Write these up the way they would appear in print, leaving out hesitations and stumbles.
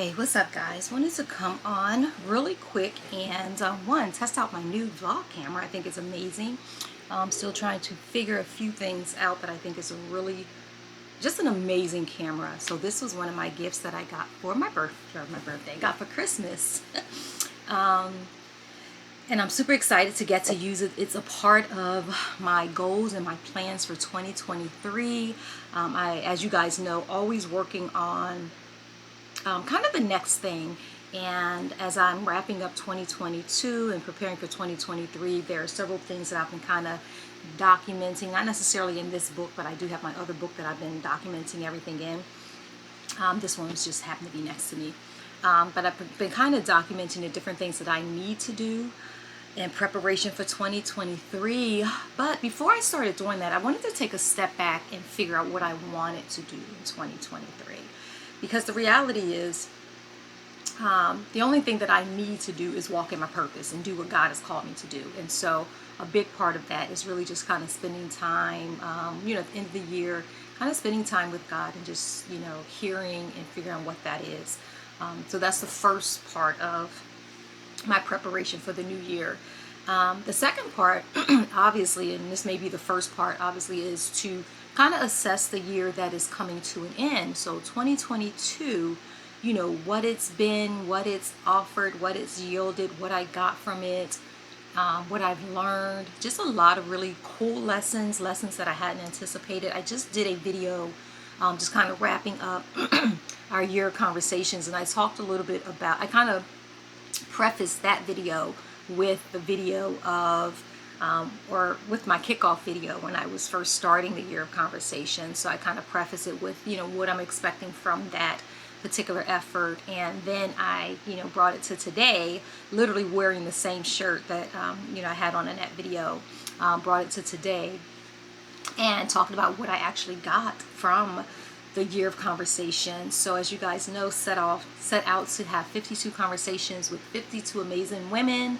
Hey, what's up guys? Wanted to come on really quick and test out my new vlog camera. I think it's amazing. I'm still trying to figure a few things out that I think is just an amazing camera. So this was one of my gifts that I got for my birthday, got for Christmas. um, and I'm super excited to get to use it. It's a part of my goals and my plans for 2023. As you guys know, always working on kind of the next thing. And as I'm wrapping up 2022 and preparing for 2023, there are several things that I've been kind of documenting, not necessarily in this book, but I do have my other book that I've been documenting everything in. This one's just happened to be next to me. But I've been kind of documenting the different things that I need to do in preparation for 2023. But before I started doing that, I wanted to take a step back and figure out what I wanted to do in 2023. Because the reality is, the only thing that I need to do is walk in my purpose and do what God has called me to do. And so a big part of that is really just kind of spending time, at the end of the year, kind of spending time with God and just, hearing and figuring out what that is. So that's the first part of my preparation for the new year. The second part, obviously, and this may be the first part, obviously, is to kind of assess the year that is coming to an end. So 2022, what it's been, what it's offered, what it's yielded, what I got from it, what I've learned, just a lot of really cool lessons that I hadn't anticipated. I just did a video just kind of wrapping up our year conversations, and I talked a little bit about, I kind of preface that video with the video of or with my kickoff video when I was first starting the year of conversation. So I kind of preface it with what I'm expecting from that particular effort, and then I brought it to today, literally wearing the same shirt that I had on in that video. Brought it to today and talking about what I actually got from the year of conversation. So as you guys know, set out to have 52 conversations with 52 amazing women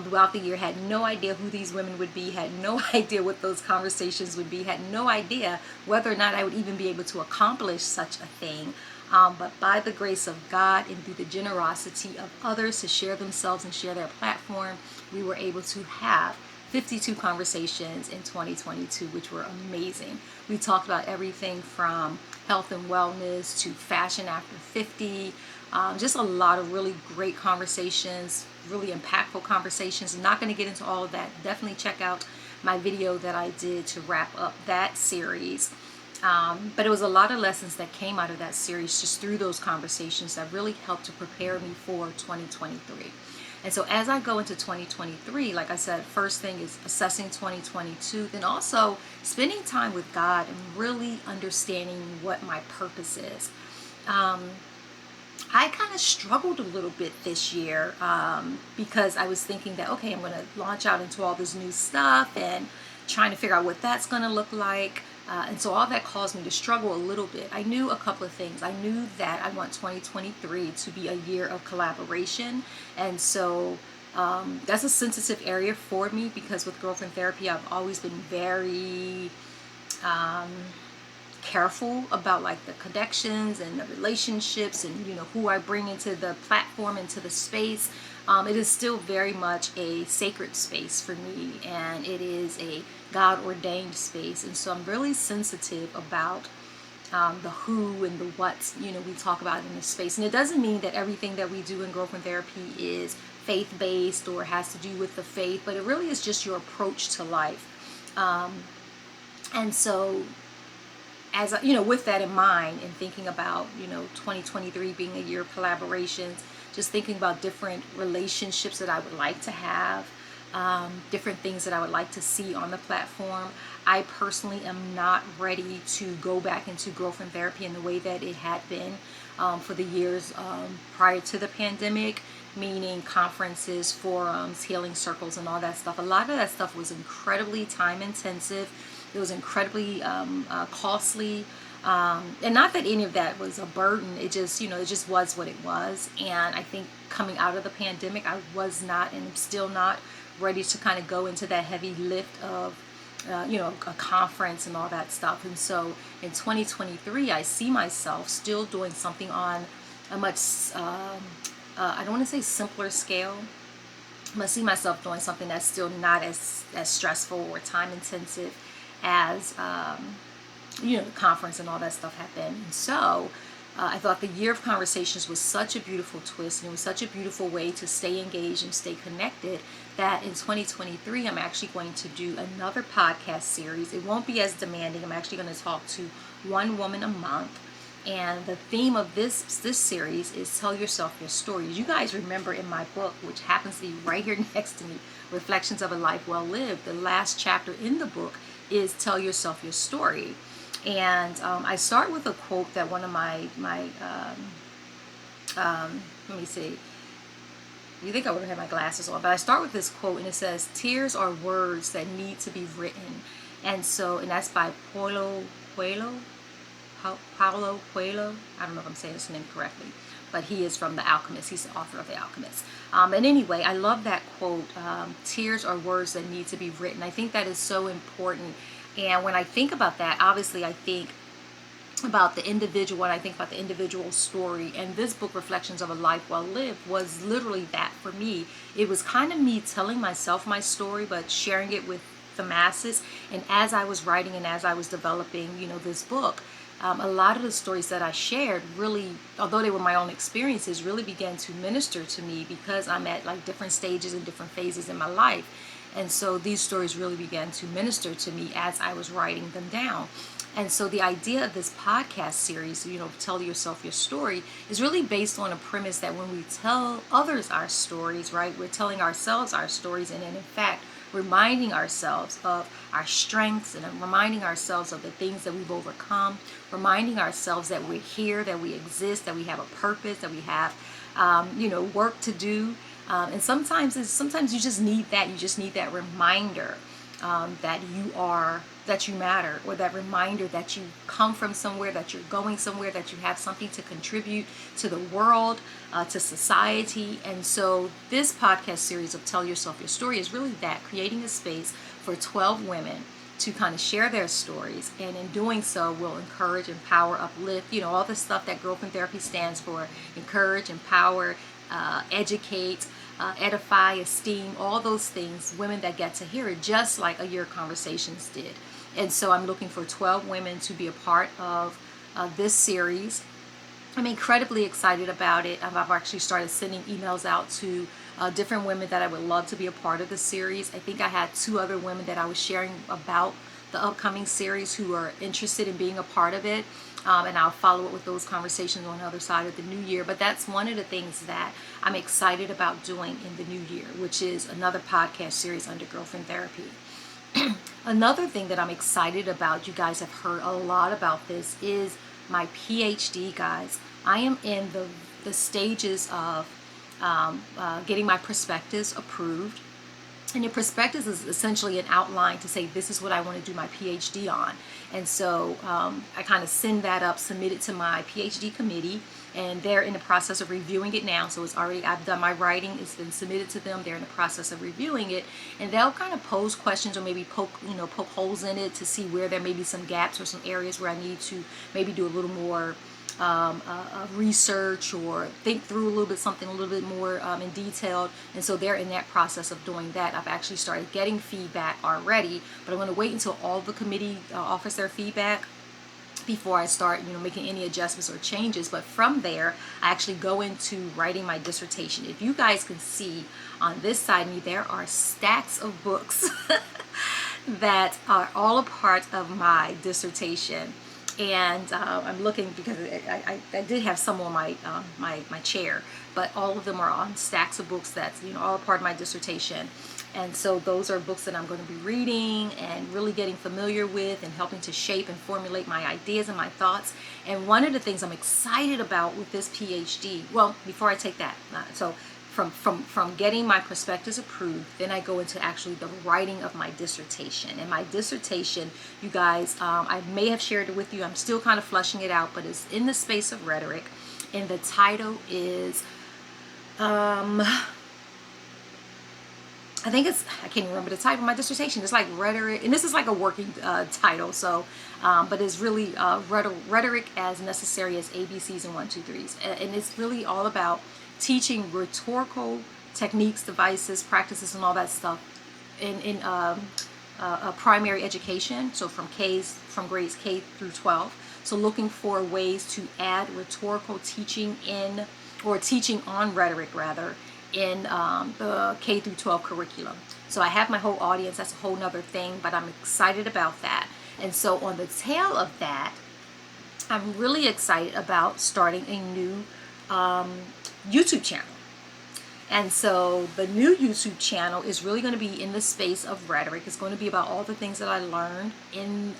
throughout the year. Had no idea who these women would be, had no idea what those conversations would be, had no idea whether or not I would even be able to accomplish such a thing. But by the grace of God and through the generosity of others to share themselves and share their platform, we were able to have 52 conversations in 2022, which were amazing. We talked about everything from health and wellness to fashion after 50, just a lot of really great conversations, really impactful conversations. I'm not going to get into all of that. Definitely check out my video that I did to wrap up that series. But it was a lot of lessons that came out of that series just through those conversations that really helped to prepare me for 2023. And so as I go into 2023, like I said, first thing is assessing 2022, then also spending time with God and really understanding what my purpose is. I kind of struggled a little bit this year because I was thinking that, okay, I'm going to launch out into all this new stuff and trying to figure out what that's going to look like. And so all that caused me to struggle a little bit. I knew a couple of things. I knew that I want 2023 to be a year of collaboration. And so that's a sensitive area for me because with girlfriend therapy, I've always been very careful about like the connections and the relationships and who I bring into the platform, into the space. It is still very much a sacred space for me, and it is a God ordained space, and so I'm really sensitive about the who and the what we talk about in this space. And it doesn't mean that everything that we do in girlfriend therapy is faith based or has to do with the faith, but it really is just your approach to life. And so as with that in mind and thinking about 2023 being a year of collaborations, just thinking about different relationships that I would like to have, different things that I would like to see on the platform. I personally am not ready to go back into girlfriend therapy in the way that it had been for the years prior to the pandemic, meaning conferences, forums, healing circles, and all that stuff. A lot of that stuff was incredibly time intensive. It was incredibly costly. And not that any of that was a burden. It just, it just was what it was. And I think coming out of the pandemic, I was not and am still not ready to kind of go into that heavy lift of, a conference and all that stuff. And so in 2023, I see myself still doing something on a much, I don't want to say simpler scale. I see myself doing something that's still not as stressful or time intensive as the conference and all that stuff have been. And so I thought the Year of Conversations was such a beautiful twist, and it was such a beautiful way to stay engaged and stay connected, that in 2023 I'm actually going to do another podcast series. It won't be as demanding. I'm actually going to talk to one woman a month. And the theme of this series is Tell Yourself Your Stories. You guys remember in my book, which happens to be right here next to me, Reflections of a Life Well Lived, the last chapter in the book is Tell Yourself Your Story. And I start with a quote that one of my let me see. You think I would have had my glasses on, but I start with this quote, and it says, "Tears are words that need to be written." And that's by Paulo Coelho. Paulo Coelho. I don't know if I'm saying his name correctly, but he is from The Alchemist. He's the author of The Alchemist. And anyway, I love that quote. Tears are words that need to be written. I think that is so important. And when I think about that, obviously I think about the individual, when I think about the individual story. And this book, Reflections of a Life Well Lived, was literally that for me. It was kind of me telling myself my story, but sharing it with the masses. And as I was writing and as I was developing, this book, a lot of the stories that I shared really, although they were my own experiences, really began to minister to me because I'm at like different stages and different phases in my life. And so these stories really began to minister to me as I was writing them down. And so the idea of this podcast series, Tell Yourself Your Story, is really based on a premise that when we tell others our stories, right, we're telling ourselves our stories, and in fact, reminding ourselves of our strengths and reminding ourselves of the things that we've overcome, reminding ourselves that we're here, that we exist, that we have a purpose, that we have, work to do. And sometimes you just need that. You just need that reminder that you matter, or that reminder that you come from somewhere, that you're going somewhere, that you have something to contribute to the world, to society. And so this podcast series of Tell Yourself Your Story is really that, creating a space for 12 women to kind of share their stories, and in doing so will encourage, empower, uplift, all the stuff that Girlfriend Therapy stands for: encourage, empower, educate, edify, esteem, all those things, women that get to hear it, just like A Year of Conversations did. And so I'm looking for 12 women to be a part of this series. I'm incredibly excited about it. I've actually started sending emails out to different women that I would love to be a part of the series. I think I had 2 other women that I was sharing about the upcoming series who are interested in being a part of it. And I'll follow up with those conversations on the other side of the new year. But that's one of the things that I'm excited about doing in the new year, which is another podcast series under Girlfriend Therapy. Another thing that I'm excited about, you guys have heard a lot about this, is my PhD, guys. I am in the stages of getting my prospectus approved. And your prospectus is essentially an outline to say, this is what I want to do my PhD on. And so I kind of send that up, submit it to my PhD committee, and they're in the process of reviewing it now. So I've done my writing, it's been submitted to them, they're in the process of reviewing it, and they'll kind of pose questions or maybe poke holes in it to see where there may be some gaps or some areas where I need to maybe do a little more research or think through something a little bit more in detail. And so they're in that process of doing that. I've actually started getting feedback already, but I'm going to wait until all the committee offers their feedback before I start making any adjustments or changes. But from there, I actually go into writing my dissertation. If you guys can see on this side of me, there are stacks of books that are all a part of my dissertation. And I'm looking because I did have some on my chair, but all of them are on stacks of books that's all a part of my dissertation. And so those are books that I'm going to be reading and really getting familiar with and helping to shape and formulate my ideas and my thoughts. And one of the things I'm excited about with this PhD, well, before I take that, so from getting my prospectus approved, then I go into actually the writing of my dissertation. And my dissertation, you guys, I may have shared it with you. I'm still kind of fleshing it out, but it's in the space of rhetoric. And the title is I think it's, I can't remember the title of my dissertation. It's like rhetoric, and this is like a working title. So, but it's really rhetoric as necessary as ABCs and 1, 2, 3s. And it's really all about teaching rhetorical techniques, devices, practices, and all that stuff in primary education. So from grades K through 12. So looking for ways to add rhetorical teaching in, or teaching on rhetoric rather, in the K through 12 curriculum. So I have my whole audience. That's a whole nother thing, but I'm excited about that. And so on the tail of that, I'm really excited about starting a new YouTube channel. And so the new YouTube channel is really going to be in the space of rhetoric. It's going to be about all the things that I learned in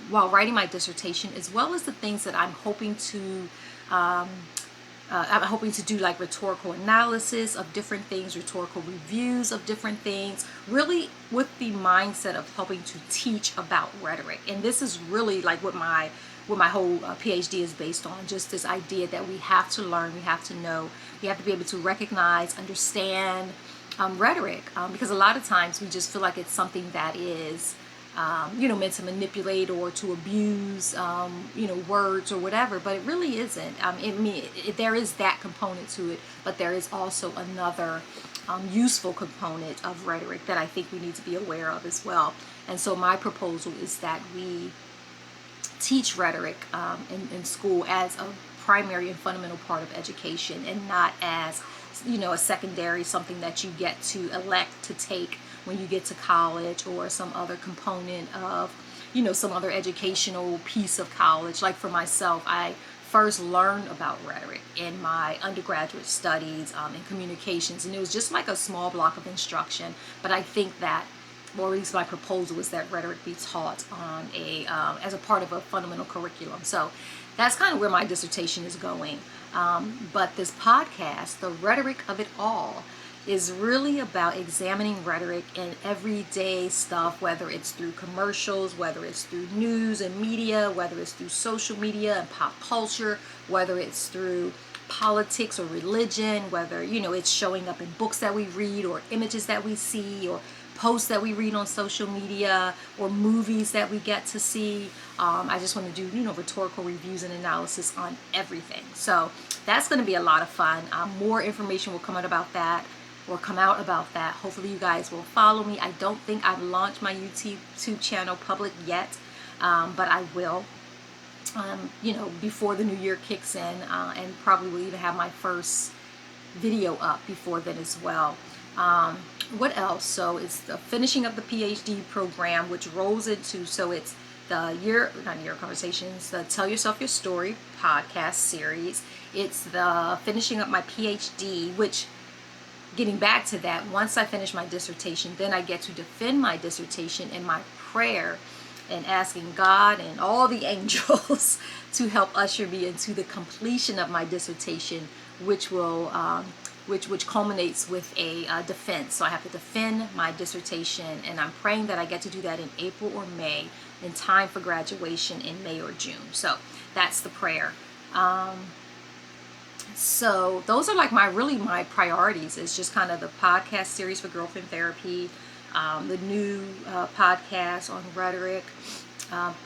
while writing my dissertation, as well as the things that I'm hoping to do, like rhetorical analysis of different things, rhetorical reviews of different things, really with the mindset of helping to teach about rhetoric. And this is really like what my whole PhD is based on, just this idea that we have to learn, we have to know, we have to be able to recognize, understand rhetoric, because a lot of times we just feel like it's something that is meant to manipulate or to abuse, words or whatever, but it really isn't. There is that component to it, but there is also another useful component of rhetoric that I think we need to be aware of as well. And so my proposal is that we teach rhetoric in school as a primary and fundamental part of education, and not as a secondary, something that you get to elect to take when you get to college, or some other component of some other educational piece of college. Like for myself, I first learned about rhetoric in my undergraduate studies in communications, and it was just like a small block of instruction. But I think that, or at least my proposal, is that rhetoric be taught on as a part of a fundamental curriculum. So that's kind of where my dissertation is going. But this podcast, The Rhetoric of It All, is really about examining rhetoric in everyday stuff, whether it's through commercials, whether it's through news and media, whether it's through social media and pop culture, whether it's through politics or religion, whether it's showing up in books that we read, or images that we see, or posts that we read on social media, or movies that we get to see. I just want to do rhetorical reviews and analysis on everything. So that's going to be a lot of fun. More information will come out about that. Hopefully you guys will follow me. I don't think I've launched my YouTube channel public yet, but I will. Before the new year kicks in, and probably will even have my first video up before then as well. What else? So it's the finishing up the PhD program, which rolls into, so it's the not year conversations, the Tell Yourself Your Story podcast series. It's the finishing up my PhD, which, getting back to that, once I finish my dissertation, then I get to defend my dissertation in my prayer, and asking God and all the angels to help usher me into the completion of my dissertation, which will which culminates with a defense. So I have to defend my dissertation, and I'm praying that I get to do that in April or May, in time for graduation in May or June. So that's the prayer. So those are like my priorities, is just kind of the podcast series for Girlfriend Therapy, the new podcast on rhetoric,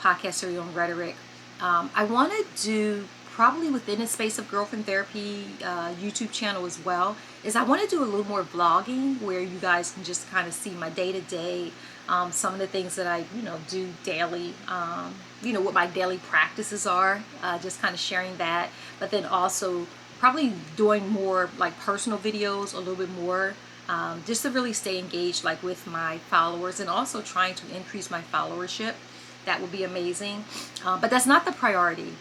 podcast series on rhetoric. I want to do, probably within the space of Girlfriend Therapy YouTube channel as well, is I want to do a little more vlogging, where you guys can just kind of see my day-to-day, some of the things that I do daily, what my daily practices are, just kind of sharing that. But then also probably doing more like personal videos a little bit more, just to really stay engaged like with my followers, and also trying to increase my followership. That would be amazing. But that's not the priority.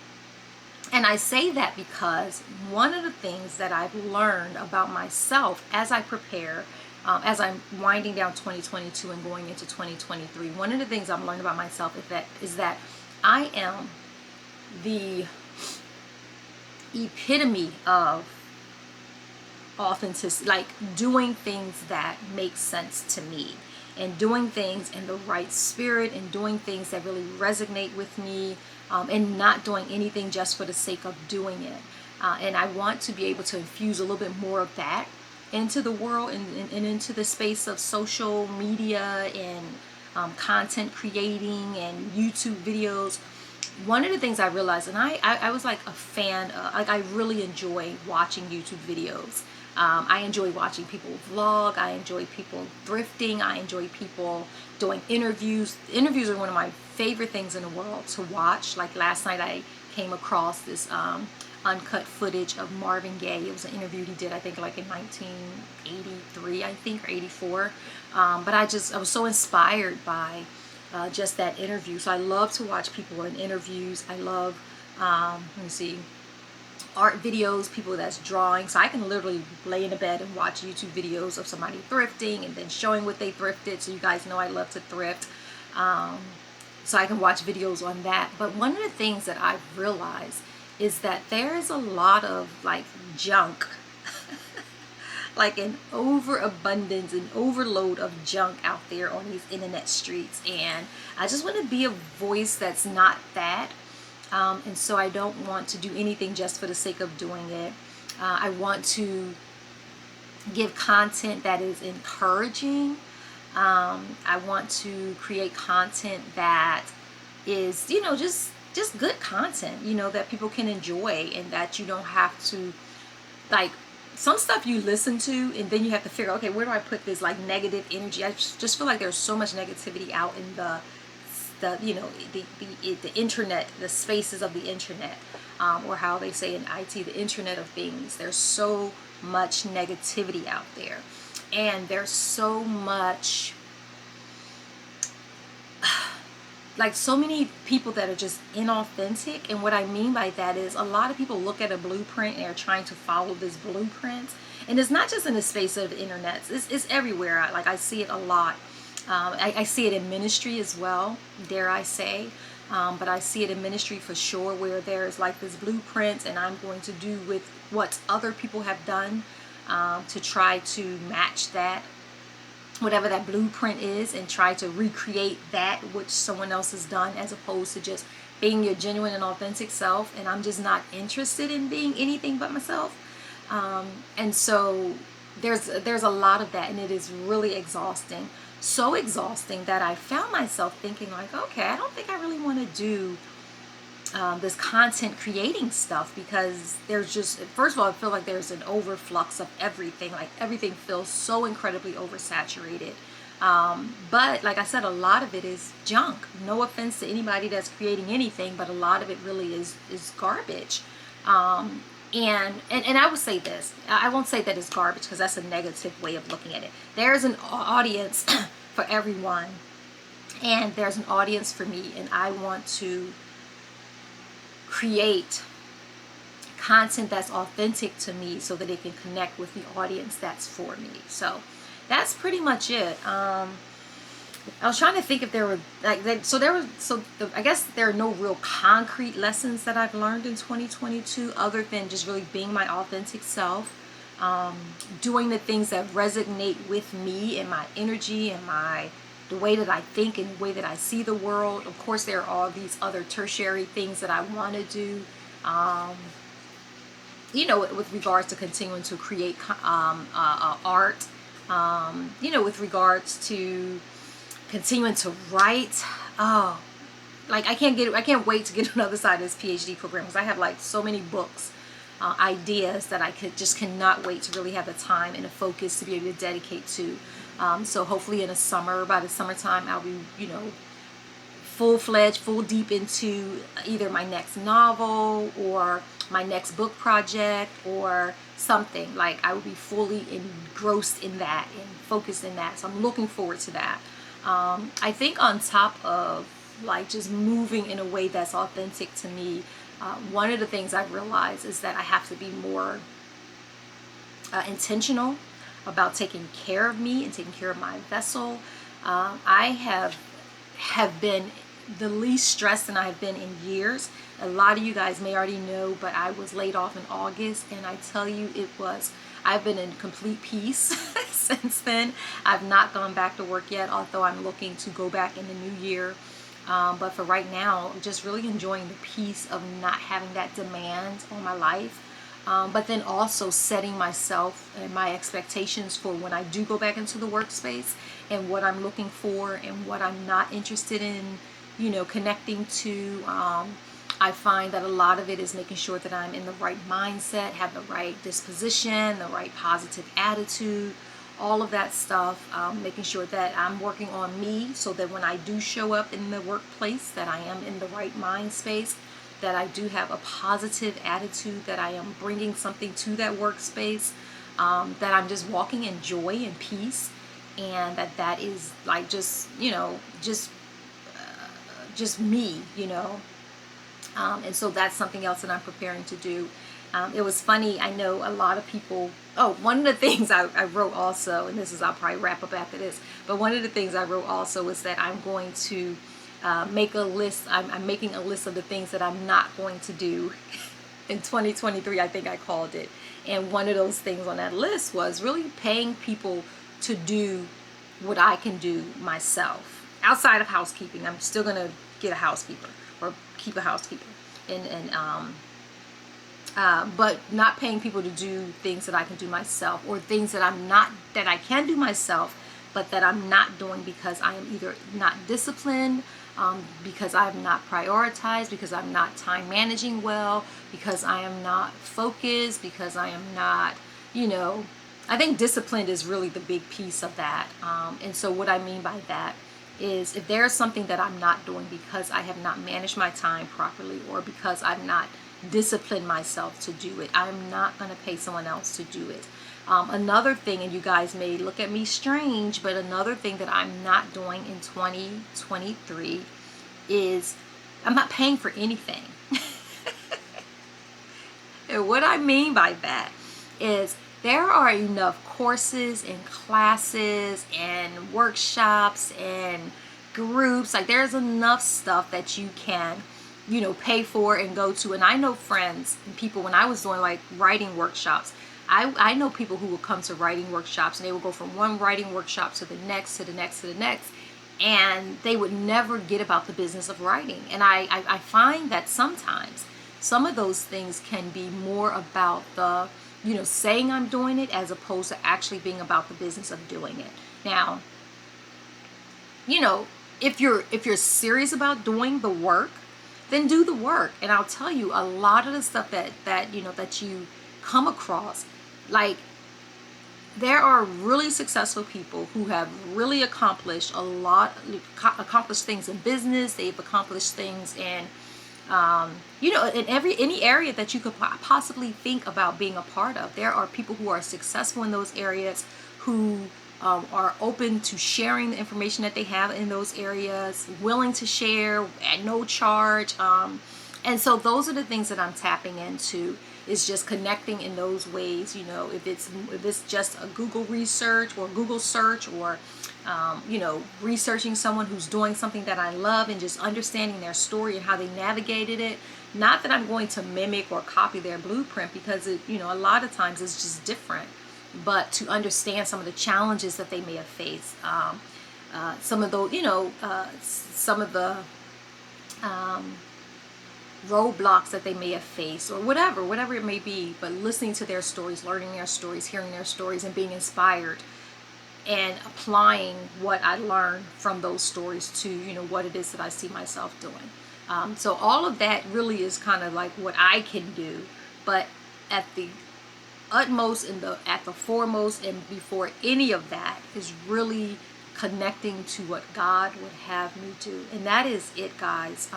And I say that because one of the things that I've learned about myself as I prepare, as I'm winding down 2022 and going into 2023, one of the things I've learned about myself is that I am the epitome of authenticity, like doing things that make sense to me, and doing things in the right spirit, and doing things that really resonate with me, and not doing anything just for the sake of doing it. And I want to be able to infuse a little bit more of that into the world and into the space of social media and content creating and YouTube videos, one of the things I realized, and I was like a fan of, like I really enjoy watching YouTube videos. I enjoy watching people vlog. I enjoy people thrifting. I enjoy people doing interviews. Interviews are one of my favorite things in the world to watch. Like last night I came across this uncut footage of Marvin Gaye. It was an interview he did, I think, like in 1983, I think, or 84. But I was so inspired by just that interview. So I love to watch people in interviews. I love, let me see, art videos, people that's drawing. So I can literally lay in the bed and watch YouTube videos of somebody thrifting and then showing what they thrifted. So you guys know I love to thrift. So I can watch videos on that. But one of the things that I've realized is that there is a lot of like junk, like an overabundance and overload of junk out there on these internet streets. And I just want to be a voice that's not that. And so I don't want to do anything just for the sake of doing it. I want to give content that is encouraging. I want to create content that is, you know, just good content, you know, that people can enjoy, and that you don't have to, like, some stuff you listen to and then you have to figure, okay, where do I put this like negative energy? I just feel like there's so much negativity out in the you know, the internet, the spaces of the internet, or how they say in IT, the internet of things. There's so much negativity out there, and there's so much, like, so many people that are just inauthentic. And what I mean by that is, a lot of people look at a blueprint and are trying to follow this blueprint. And it's not just in the space of the internet, it's everywhere. I see it a lot. I see it in ministry as well, dare I say. But I see it in ministry for sure, where there's like this blueprint, and I'm going to do with what other people have done to try to match that, whatever that blueprint is, and try to recreate that which someone else has done, as opposed to just being your genuine and authentic self. And I'm just not interested in being anything but myself. And so there's a lot of that, and it is really exhausting. So exhausting that I found myself thinking like, okay, I don't think I really want to do this content creating stuff, because there's just, first of all, I feel like there's an overflux of everything. Like, everything feels so incredibly oversaturated. But like I said, a lot of it is junk. No offense to anybody that's creating anything, but a lot of it really is garbage. And I would say this, I won't say that it's garbage, because that's a negative way of looking at it. There's an audience for everyone, and there's an audience for me, and I want to create content that's authentic to me so that it can connect with the audience that's for me. So that's pretty much it. I was trying to think if there were like that. I guess there are no real concrete lessons that I've learned in 2022, other than just really being my authentic self, doing the things that resonate with me and my energy and the way that I think and the way that I see the world. Of course, there are all these other tertiary things that I want to do, you know, with regards to continuing to create art, you know, with regards to continuing to write. Oh, like I can't wait to get on the other side of this PhD program, because I have like so many books, ideas that I cannot wait to really have the time and the focus to be able to dedicate to. So hopefully in the summer, by the summertime, I'll be, you know, full-fledged, full deep into either my next novel or my next book project or something. Like, I will be fully engrossed in that and focused in that. So I'm looking forward to that. I think on top of like just moving in a way that's authentic to me, one of the things I've realized is that I have to be more intentional about taking care of me and taking care of my vessel. I have been the least stressed than I have been in years. A lot of you guys may already know, but I was laid off in August, and I tell you, I've been in complete peace since then. I've not gone back to work yet, although I'm looking to go back in the new year. But for right now, just really enjoying the peace of not having that demand on my life. but then also setting myself and my expectations for when I do go back into the workspace, and what I'm looking for and what I'm not interested in, connecting to. I find that a lot of it is making sure that I'm in the right mindset, have the right disposition, the right positive attitude, all of that stuff, making sure that I'm working on me so that when I do show up in the workplace, that I am in the right mind space, that I do have a positive attitude, that I am bringing something to that workspace, that I'm just walking in joy and peace, and that is like just me, and so that's something else that I'm preparing to do. It was funny. I know a lot of people. Oh, one of the things I wrote also, and this is, I'll probably wrap up after this, but one of the things I wrote also is that I'm going to make a list. I'm making a list of the things that I'm not going to do in 2023, I think I called it. And one of those things on that list was really paying people to do what I can do myself. Outside of housekeeping, I'm still going to get a housekeeper or keep a housekeeper. But not paying people to do things that I can do myself, or things that I can do myself, but that I'm not doing because I am either not disciplined, because I have not prioritized, because I'm not time managing well, because I am not focused, because I am not, I think discipline is really the big piece of that. And so what I mean by that is, if there's something that I'm not doing because I have not managed my time properly, or because I've not disciplined myself to do it, I'm not going to pay someone else to do it. Another thing, and you guys may look at me strange, but another thing that I'm not doing in 2023 is I'm not paying for anything. And what I mean by that is, there are enough courses and classes and workshops and groups. Like, there's enough stuff that you can, pay for and go to. And I know friends and people, when I was doing like writing workshops, I know people who will come to writing workshops, and they will go from one writing workshop to the next, to the next, to the next, and they would never get about the business of writing. And I find that sometimes some of those things can be more about the, saying I'm doing it, as opposed to actually being about the business of doing it. Now, if you're serious about doing the work, then do the work. And I'll tell you, a lot of the stuff that you come across, like, there are really successful people who have really accomplished things in business. They've accomplished things in in any area that you could possibly think about being a part of. There are people who are successful in those areas, who are open to sharing the information that they have in those areas, willing to share at no charge. And so those are the things that I'm tapping into, is just connecting in those ways. If it's just a Google research or Google search, or researching someone who's doing something that I love, and just understanding their story and how they navigated it. Not that I'm going to mimic or copy their blueprint, because a lot of times it's just different, but to understand some of the challenges that they may have faced, some of the roadblocks that they may have faced, or whatever it may be, but listening to their stories, learning their stories, hearing their stories, and being inspired, and applying what I learned from those stories to, what it is that I see myself doing. So all of that really is kind of like what I can do, but at the utmost and at the foremost, and before any of that, is really connecting to what God would have me do. And that is it, guys.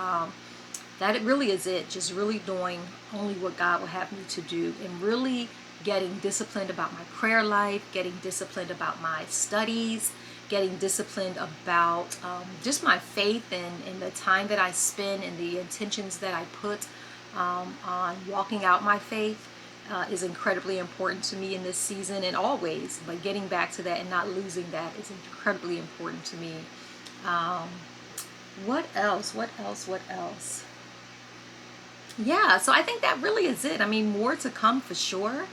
That it really is it. Just really doing only what God would have me to do, and really getting disciplined about my prayer life, getting disciplined about my studies, getting disciplined about just my faith, and the time that I spend, and the intentions that I put on walking out my faith is incredibly important to me in this season, and always. But getting back to that and not losing that is incredibly important to me. What else? Yeah, so I think that really is it. I mean, more to come for sure.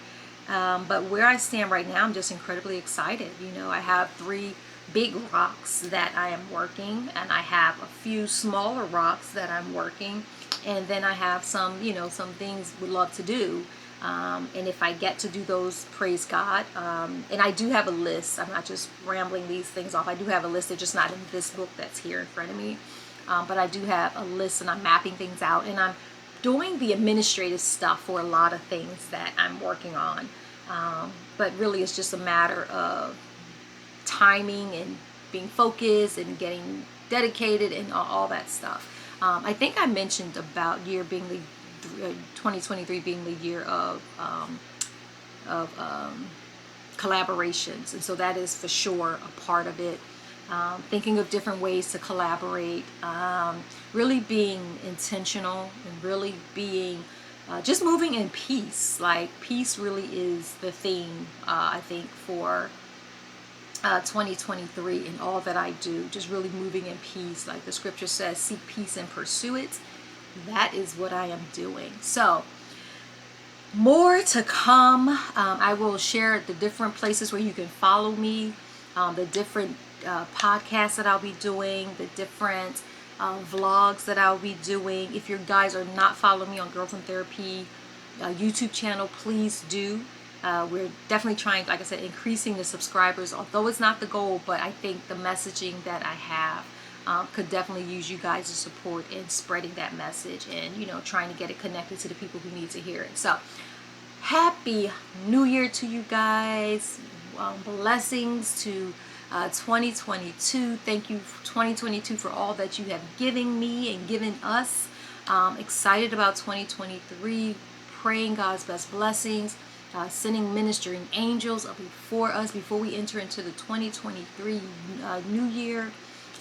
But where I stand right now, I'm just incredibly excited. I have 3 big rocks that I am working, and I have a few smaller rocks that I'm working, and then I have some, some things would love to do. And if I get to do those, praise God. And I do have a list. I'm not just rambling these things off. I do have a list. They're just not in this book that's here in front of me. But I do have a list, and I'm mapping things out. And I'm doing the administrative stuff for a lot of things that I'm working on. But really, it's just a matter of timing and being focused and getting dedicated and all that stuff. I think I mentioned about 2023 being the year of collaborations, and so that is for sure a part of it. Thinking of different ways to collaborate, really being intentional, and really being just moving in peace. Like, peace really is the theme, I think, for 2023 in all that I do. Just really moving in peace. Like the scripture says, seek peace and pursue it. That is what I am doing. So, more to come. I will share the different places where you can follow me, the different podcasts that I'll be doing, the different vlogs that I'll be doing. If you guys are not following me on Girlfriend Therapy YouTube channel, please do. We're definitely trying, like I said, increasing the subscribers, although it's not the goal, but I think the messaging that I have could definitely use you guys' support in spreading that message and, trying to get it connected to the people who need to hear it. So, happy New Year to you guys. Blessings to 2022. Thank you, 2022, for all that you have given me and given us. Excited about 2023. Praying God's best blessings. Sending ministering angels before us before we enter into the 2023 new year.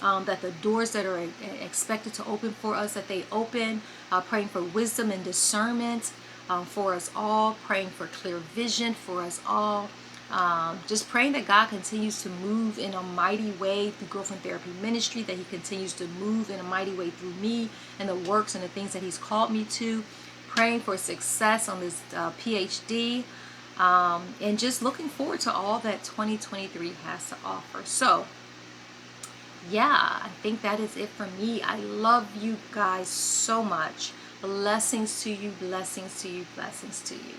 That the doors that are expected to open for us, that they open. Praying for wisdom and discernment for us all. Praying for clear vision for us all. Just praying that God continues to move in a mighty way through Girlfriend Therapy Ministry, that He continues to move in a mighty way through me and the works and the things that He's called me to. Praying for success on this PhD. And just looking forward to all that 2023 has to offer. So, yeah, I think that is it for me. I love you guys so much. Blessings to you, blessings to you, blessings to you.